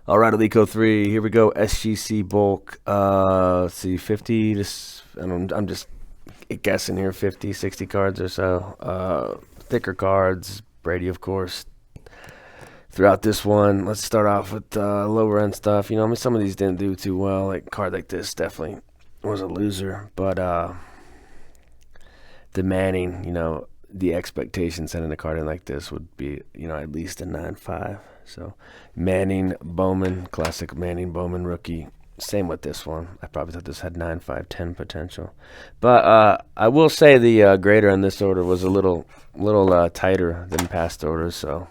All right, Alico 3. Here we go. SGC bulk. Let's see, 50. I'm just guessing here. 50, 60 cards or so. Thicker cards. Brady, of course. Throughout this one, let's start off with lower end stuff. You know, I mean, some of these didn't do too well. Like a card like this definitely was a loser. But the Manning, you know, the expectation sending a card in like this would be, you know, at least a 9.5. So Manning Bowman, classic Manning Bowman rookie. Same with this one. I probably thought this had 9.5, 10 potential. But I will say the grader on this order was a little tighter than past orders. So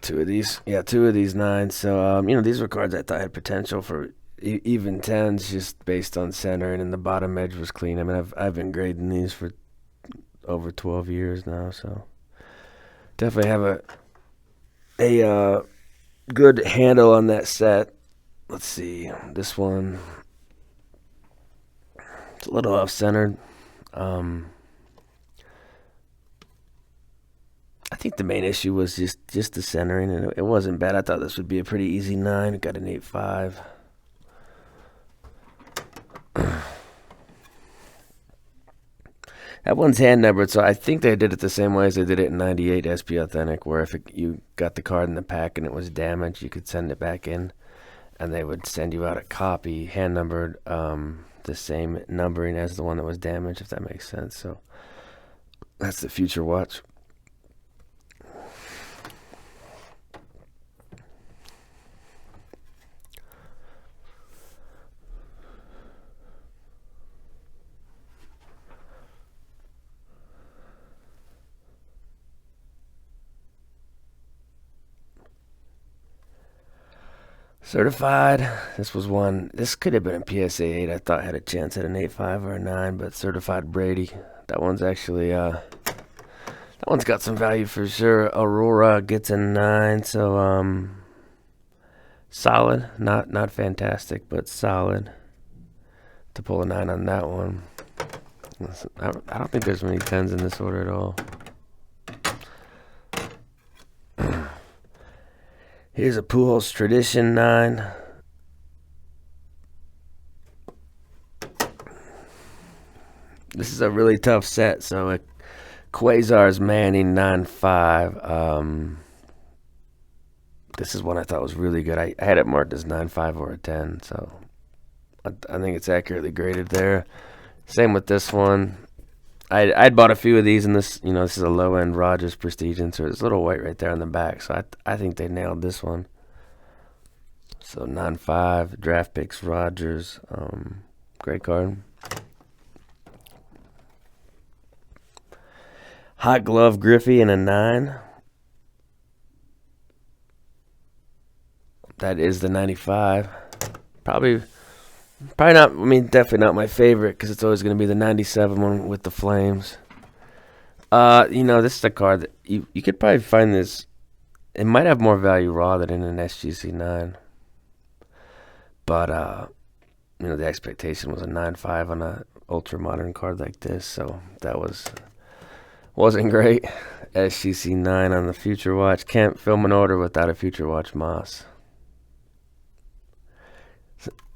two of these, yeah, two of these 9s. So you know, these were cards I thought had potential for even 10s, just based on centering, and the bottom edge was clean. I mean, I've been grading these for over 12 years now, so definitely have a good handle on that set. Let's see, this one, it's a little off-centered. I think the main issue was just the centering, and it wasn't bad. I thought this would be a pretty easy 9. It got an 8.5. That one's hand numbered, so I think they did it the same way as they did it in 98 SP Authentic, where if you got the card in the pack and it was damaged, you could send it back in, and they would send you out a copy, hand numbered, the same numbering as the one that was damaged, if that makes sense. So that's the future watch. Certified, this was one, this could have been a PSA 8. I thought had a chance at an 8.5 or a 9, but certified Brady. That one's actually, that one's got some value for sure. Aurora gets a 9, so, solid. Not fantastic, but solid. To pull a 9 on that one. I don't think there's many 10s in this order at all. Here's a Pujols Tradition 9. This is a really tough set. So Quasar's Manning 9.5. This is one I thought was really good. I had it marked as 9.5 or a 10. So I think it's accurately graded there. Same with this one. I'd bought a few of these, and this, you know, this is a low-end Rogers Prestige insert. It's a little white right there on the back, so I think they nailed this one. So 9.5, draft picks, Rogers, great card. Hot Glove Griffey and a 9. That is the 95. Probably not, I mean, definitely not my favorite, because it's always going to be the 97 one with the flames. You know, this is a card that you could probably find this. It might have more value raw than in an SGC 9. But, you know, the expectation was a 9.5 on a ultra modern card like this, so that wasn't great. SGC 9 on the Future Watch. Can't film an order without a Future Watch Moss.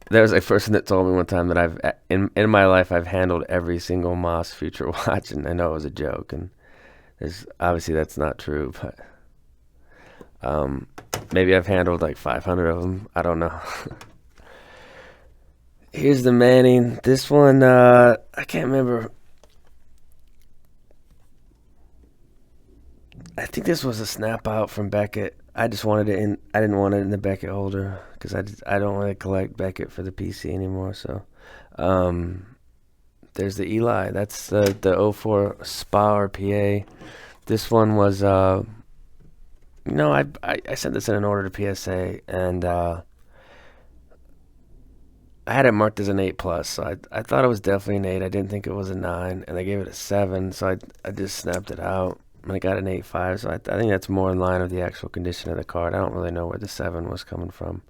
There was a person that told me one time that I've in my life I've handled every single Moss Future Watch, and I know it was a joke, and there's obviously that's not true, but maybe I've handled like 500 of them. I don't know. Here's the Manning. This one I can't remember. I think this was a snap out from Beckett. I just wanted it in. I didn't want it in the Beckett holder because I don't really collect Beckett for the PC anymore. So, there's the Eli. That's the 04 Spa or PA. This one was you know, I sent this in an order to PSA, and I had it marked as an 8+. So I thought it was definitely an 8. I didn't think it was a 9, and I gave it a 7. So I just snapped it out. And I got an 8.5, so I think that's more in line with the actual condition of the card. I don't really know where the 7 was coming from.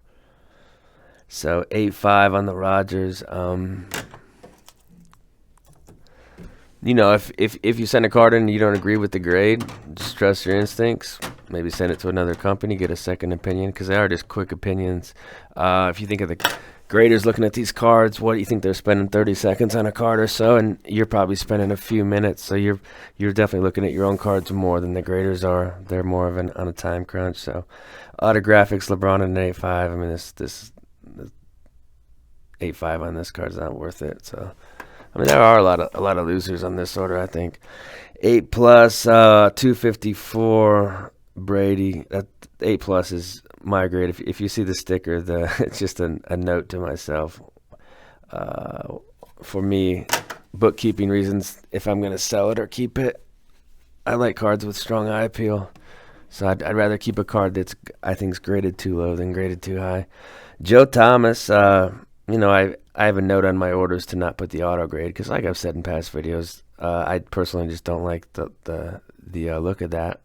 So 8.5 on the Rogers. You know, if you send a card in and you don't agree with the grade, just trust your instincts. maybe send it to another company, get a second opinion, because they are just quick opinions. If you think of the graders looking at these cards, what do you think they're spending 30 seconds on a card or so, and you're probably spending a few minutes, so you're definitely looking at your own cards more than the graders are. They're more of an on a time crunch. So autographics, LeBron and an 8.5. I mean, this 8.5 on this card is not worth it. So I mean, there are a lot of losers on this order, I think. 8 plus, 254 Brady. That 8 plus is my grade. If you see the sticker, it's just a note to myself. For me, bookkeeping reasons, if I'm going to sell it or keep it, I like cards with strong eye appeal. So I'd rather keep a card that's I think's graded too low than graded too high. Joe Thomas, I have a note on my orders to not put the auto grade because, like I've said in past videos, I personally just don't like the look of that.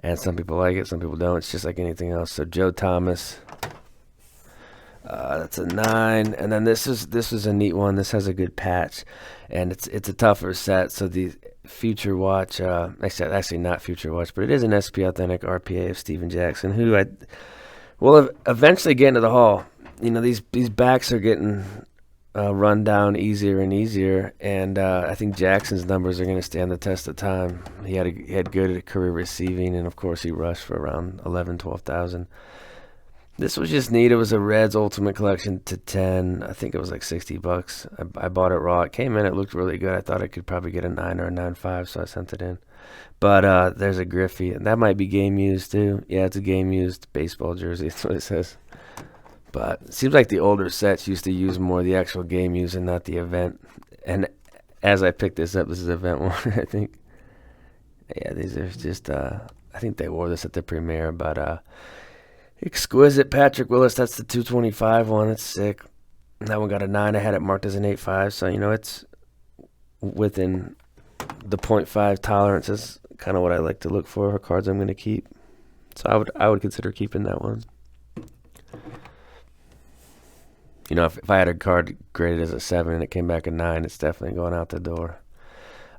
And some people like it, some people don't. It's just like anything else. So Joe Thomas, that's a 9. And then this is a neat one. This has a good patch, and it's a tougher set. So the Future Watch, actually not Future Watch, but it is an SP Authentic RPA of Steven Jackson, who I will eventually get into the Hall. These backs are getting run down easier and easier, and I think Jackson's numbers are going to stand the test of time. He had good career receiving, and of course he rushed for around 12,000. This was just neat. It was a Reds Ultimate Collection to 10. I think it was like $60. I bought it raw. It came in. It looked really good. I thought I could probably get a 9 or a 9.5, so I sent it in. But there's a Griffey, and that might be game used too. Yeah, it's a game used baseball jersey. That's what it says. But it seems like the older sets used to use more the actual game use and not the event. And as I picked this up, this is event one, I think. Yeah, these are just, I think they wore this at the premiere. But exquisite Patrick Willis, that's the 225 one. It's sick. That one got a 9. I had it marked as an 8.5. So, it's within the 0.5 tolerance is kind of what I like to look for cards I'm going to keep. So I would consider keeping that one. If I had a card graded as a 7 and it came back a 9, it's definitely going out the door.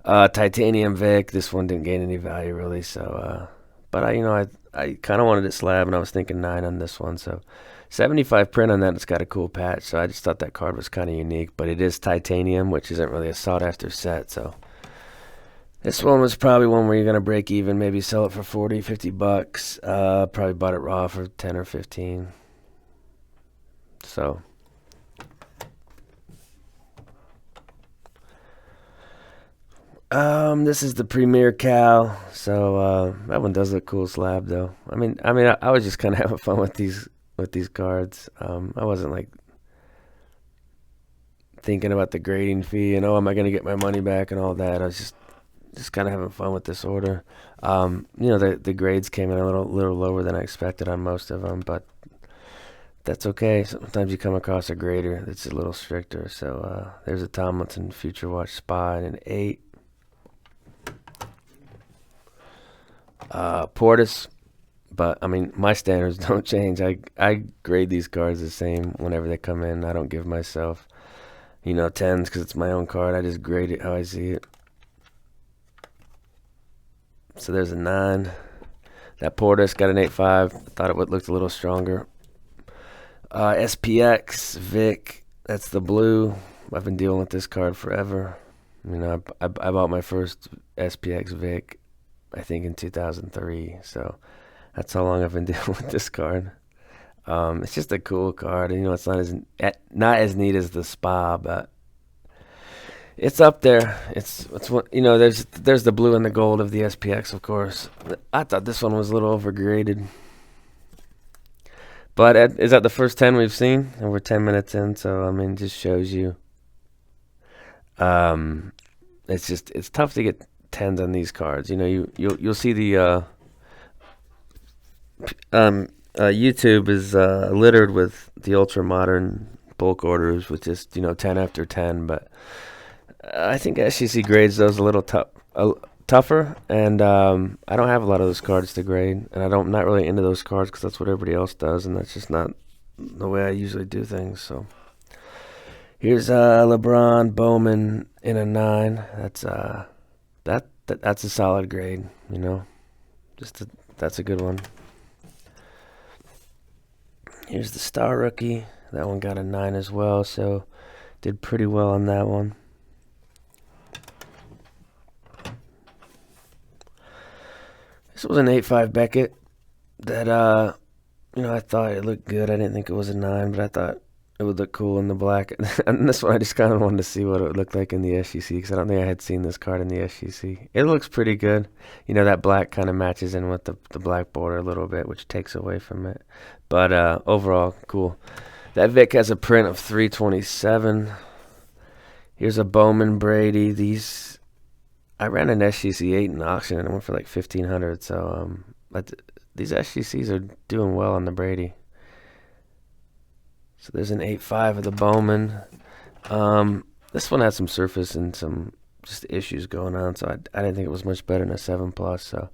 Titanium Vic, this one didn't gain any value really, so but I kind of wanted it slab, and I was thinking 9 on this one, so 75 print on that. It's got a cool patch, so I just thought that card was kind of unique, but it is titanium, which isn't really a sought after set, so this one was probably one where you're going to break even, maybe sell it for 40, 50 bucks. Probably bought it raw for 10 or 15. So this is the Premier Cal, so that one does look cool slab though. I was just kind of having fun with these cards. I wasn't like thinking about the grading fee and am I going to get my money back and all that. I was just kind of having fun with this order. The grades came in a little lower than I expected on most of them, but that's okay. Sometimes you come across a grader that's a little stricter. So there's a Tomlinson Future Watch Spy and an 8. Portis, but my standards don't change. I grade these cards the same whenever they come in. I don't give myself 10s because it's my own card. I just grade it how I see it. So there's a 9. That Portis got an 8.5. Thought it looked a little stronger. SPX Vic, that's the blue. I've been dealing with this card forever. I bought my first SPX Vic, I think, in 2003. So that's how long I've been dealing with this card. It's just a cool card. It's not as neat as the Spa, but it's up there. It's what there's the blue and the gold of the SPX, of course. I thought this one was a little overgraded. But is that the first 10 we've seen? And we're 10 minutes in, so it just shows you. It's tough to get 10s on these cards. You'll see the YouTube is littered with the ultra modern bulk orders with just 10 after 10. But I think SGC grades those a little tougher, and I don't have a lot of those cards to grade, and I'm not really into those cards because that's what everybody else does, and that's just not the way I usually do things. So here's LeBron Bowman in a 9. That's that's a solid grade. Just That's a good one. Here's the Star Rookie. That one got a 9 as well, so did pretty well on that one. This was an 8.5 Beckett that, I thought it looked good. I didn't think it was a 9, but I thought it would look cool in the black. And this one, I just kind of wanted to see what it would look like in the SGC, because I don't think I had seen this card in the SGC. It looks pretty good. That black kind of matches in with the black border a little bit, which takes away from it. But overall, cool. That Vic has a print of 327. Here's a Bowman Brady. I ran an SGC 8 in auction, and it went for like $1,500. So these SGCs are doing well on the Brady. So there's an 8.5 of the Bowman. This one had some surface and some just issues going on, so I didn't think it was much better than a 7+. So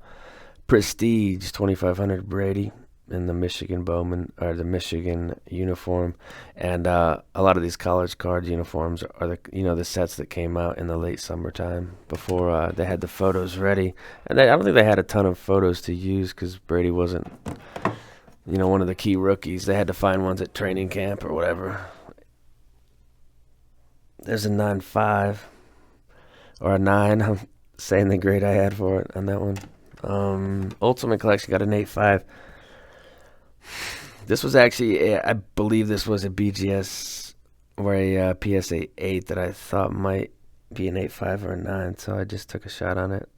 Prestige 2500 Brady in the Michigan Bowman, or the Michigan uniform. And a lot of these college card uniforms are the sets that came out in the late summertime before they had the photos ready. And I don't think they had a ton of photos to use, because Brady wasn't one of the key rookies. They had to find ones at training camp or whatever. There's a 9.5 or a 9. I'm saying the grade I had for it on that one. Ultimate Collection got an 8.5. This was actually, I believe this was a BGS or a PSA 8 that I thought might be an 8.5 or a 9, so I just took a shot on it.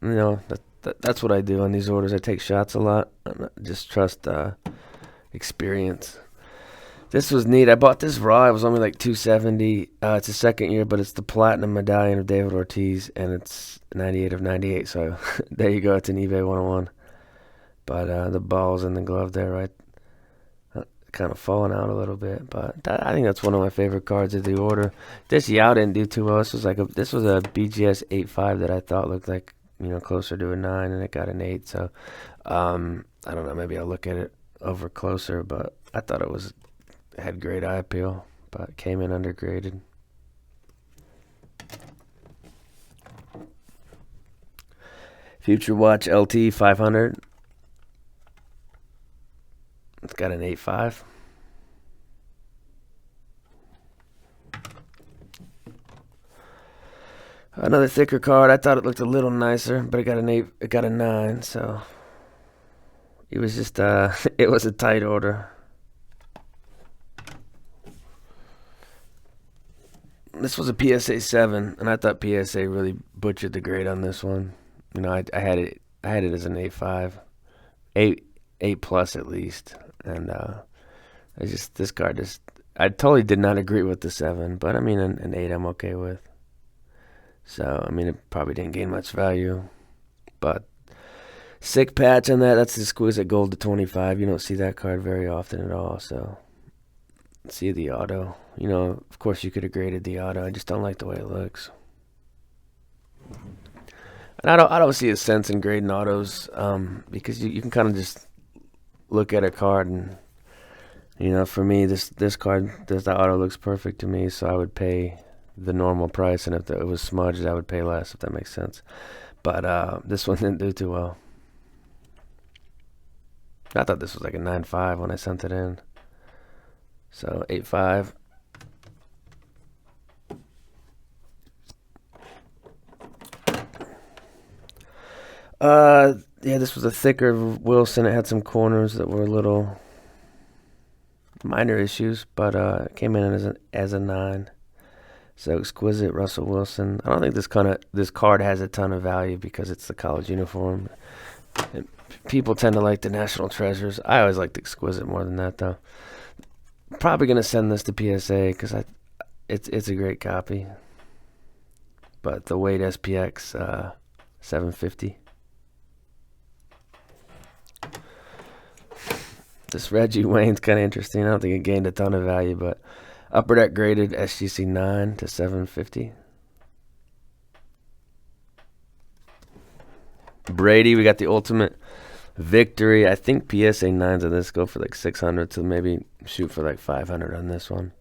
That's what I do on these orders. I take shots a lot. I just trust experience. This was neat. I bought this raw. It was only like $270. It's a second year, but it's the platinum medallion of David Ortiz, and it's 98 of 98. So there you go. It's an eBay 101. But the balls in the glove there, right? Kind of falling out a little bit, but I think that's one of my favorite cards of the order. This Yao didn't do too well. This was a BGS 8.5 that I thought looked like closer to a 9, and it got an 8. So I don't know. Maybe I'll look at it over closer, but I thought it had great eye appeal, but came in undergraded. Future Watch LT 500. It's got an 8.5. Another thicker card. I thought it looked a little nicer, but it got an 8. It got a 9. So it was just it was a tight order. This was a PSA 7, and I thought PSA really butchered the grade on this one. I had it as an 8.5, 8+ at least. And this card I totally did not agree with the 7, but I mean an 8 I'm okay with. So I mean it probably didn't gain much value, but sick patch on that. That's the exquisite gold to 25. You don't see that card very often at all. So see the auto. Of course you could have graded the auto. I just don't like the way it looks. And I don't see a sense in grading autos because you can kind of just look at a card and for me the auto looks perfect to me, so I would pay the normal price, and if it was smudged I would pay less, if that makes sense. But this one didn't do too well. I thought this was like a 9.5 when I sent it in, so 8.5. Yeah, this was a thicker Wilson. It had some corners that were a little minor issues, but it came in as a 9. So exquisite Russell Wilson. I don't think this card has a ton of value because it's the college uniform. And people tend to like the national treasures. I always like the exquisite more than that, though. Probably gonna send this to PSA because it's a great copy. But the Wade SPX 750. This Reggie Wayne's kind of interesting. I don't think it gained a ton of value, but upper deck graded SGC 9 to 750. Brady, we got the ultimate victory. I think PSA 9s on this go for like 600, so maybe shoot for like 500 on this one.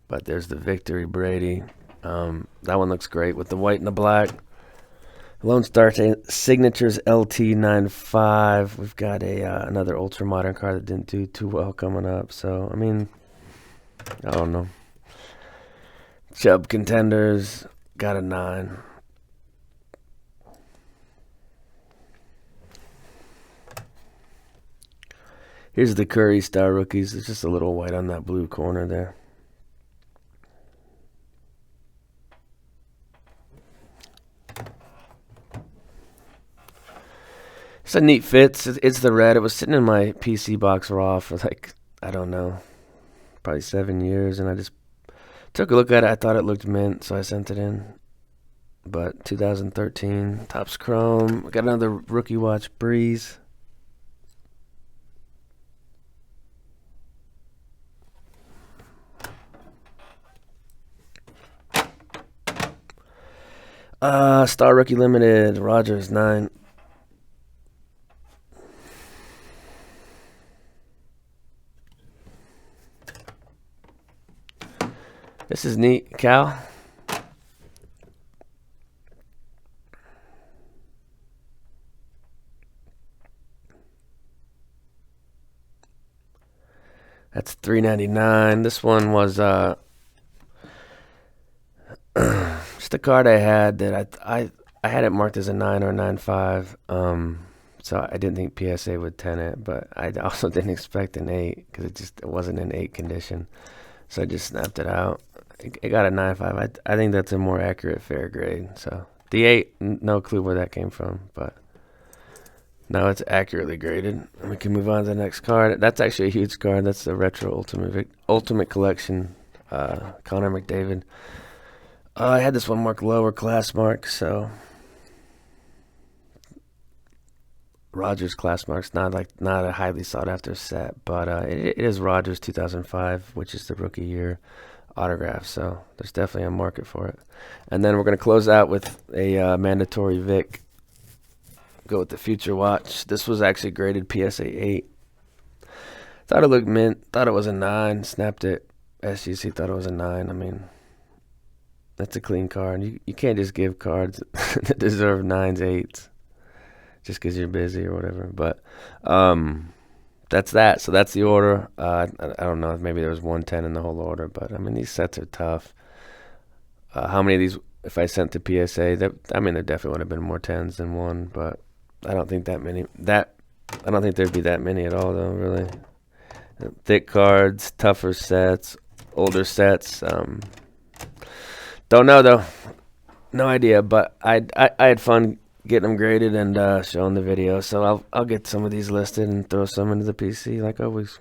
But there's the victory Brady. That one looks great with the white and the black. Lone Star Signatures LT95. We've got a another ultra modern car that didn't do too well coming up. So I mean, I don't know. Chubb Contenders got a 9. Here's the Curry Star Rookies. It's just a little white on that blue corner there. It's a neat fit. It's the red. It was sitting in my PC box raw for like, I don't know, probably 7 years. And I just took a look at it. I thought it looked mint, so I sent it in. But 2013, Topps Chrome. Got another rookie watch, Breeze. Star Rookie Limited, Rogers 9. This is neat, Cal. That's $3.99. This one was just a card I had that I had it marked as a 9 or 9.5. So I didn't think PSA would 10 it, but I also didn't expect an 8 because it wasn't in 8 condition. So I just snapped it out. It got a 9.5. I think that's a more accurate fair grade. So the 8, no clue where that came from, but now it's accurately graded. And we can move on to the next card. That's actually a huge card. That's the Retro Ultimate Collection, Connor McDavid. I had this one marked lower class mark, so Rogers class marks, not a highly sought after set, but it is Rogers 2005, which is the rookie year autograph. So there's definitely a market for it. And then we're gonna close out with a mandatory Vic. Go with the Future Watch. This was actually graded PSA 8. Thought it looked mint. Thought it was a 9. Snapped it. SGC thought it was a 9. I mean, that's a clean card. You can't just give cards that deserve 9s, 8s just because you're busy or whatever. But that's that. So that's the order. I don't know. Maybe there was 110 in the whole order. But, I mean, these sets are tough. How many of these, if I sent to PSA, there definitely would have been more 10s than 1. But I don't think that many. I don't think there'd be that many at all, though, really. Thick cards, tougher sets, older sets. Don't know, though. No idea, but I had fun getting them graded and showing the video. So I'll get some of these listed and throw some into the PC like always.